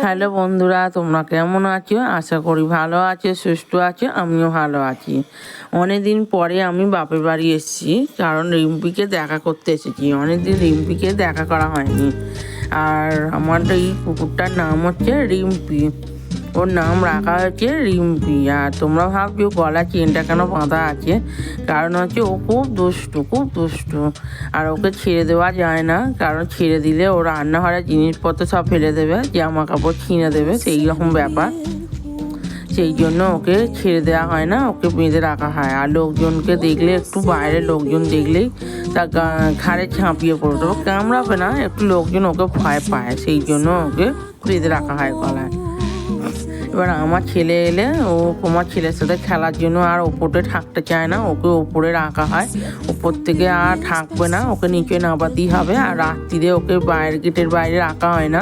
Hello বন্ধুরা, তোমরা কেমন আছো? আশা করি ভালো আছো, সুস্থ আছো। আমিও ভালো আছি। অনেকদিন পরে আমি বাপের বাড়ি এসেছি, কারণ রিম্পিকে দেখা করতে এসেছি। অনেকদিন রিম্পিকে দেখা করা হয়নি। আর আমার এই কুকুরটার নাম হচ্ছে রিম্পি। ওর নাম রাখা হয়েছে রিম্পি। আর তোমরা ভাবছো গলা চেনটা কেন বাঁধা আছে, কারণ হচ্ছে ও খুব দুষ্টু। আর ওকে ছেড়ে দেওয়া যায় না, কারণ ছেড়ে দিলে ও রান্নাঘরের জিনিসপত্র সব ফেলে দেবে, জামা কাপড় ছিঁড়ে দেবে, সেই রকম ব্যাপার। সেই জন্য ওকে ছেড়ে দেওয়া হয় না, ওকে বেঁধে রাখা হয়। আর লোকজনকে দেখলে, একটু বাইরের লোকজন দেখলেই তার ঘাড়ে ঝাঁপিয়ে পড়ে, তবে কামড়াবে না, একটু লোকজন ওকে ভয় পায়, সেই জন্য ওকে বেঁধে রাখা হয় গলায়। এবার আমার ছেলে এলে ও আমার ছেলের সাথে খেলার জন্য আর ওপরে থাকতে চায় না, ওকে ওপরে রাখা হয়। ওপর থেকে আর থাকবে না, ওকে নিচে নামাতেই হবে। আর রাত্রিরে ওকে গেটের বাইরে রাখা হয় না,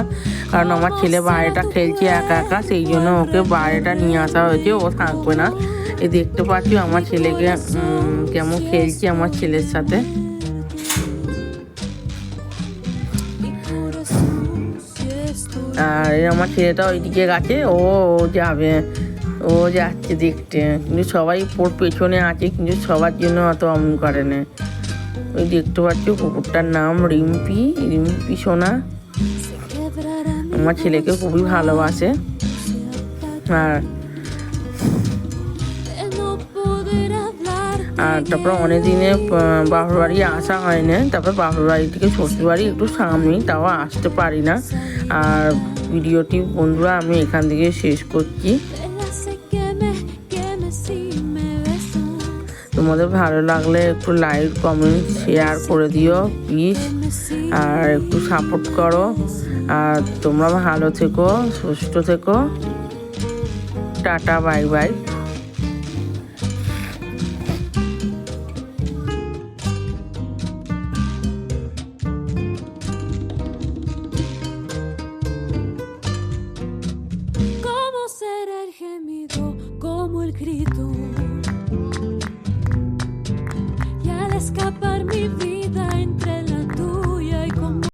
কারণ আমার ছেলে বাইরেটা খেলছে একা, সেই জন্য ওকে বাইরেটা নিয়ে আসা হয়েছে, ও থাকবে না। এই দেখতে পাচ্ছি আমার ছেলেকে কেমন খেলছে আমার ছেলের সাথে। আর আমার ছেলেটা ওইদিকে গেছে, ও যাচ্ছে দেখতে, কিন্তু সবাই পেছনে আছে, কিন্তু সবার জন্য অত অমন করে না। ওই দেখতে পাচ্ছ কুকুরটার নাম রিম্পি সোনা। আমার ছেলেকে খুবই ভালোবাসে। আর তারপর অনেকদিনে বাপের বাড়ি আসা হয় না। তারপর বাপের বাড়ি থেকে শ্বশুর বাড়ি একটু সামনেই, তাও আসতে পারি না। আর ভিডিওটি বন্ধুরা আমি এখান থেকে শেষ করছি। তোমাদের ভালো লাগলে একটু লাইক, কমেন্ট, শেয়ার করে দিও প্লিজ। আর একটু সাপোর্ট করো। আর তোমরা ভালো থেকো, সুস্থ থেকো। Tata, bye bye.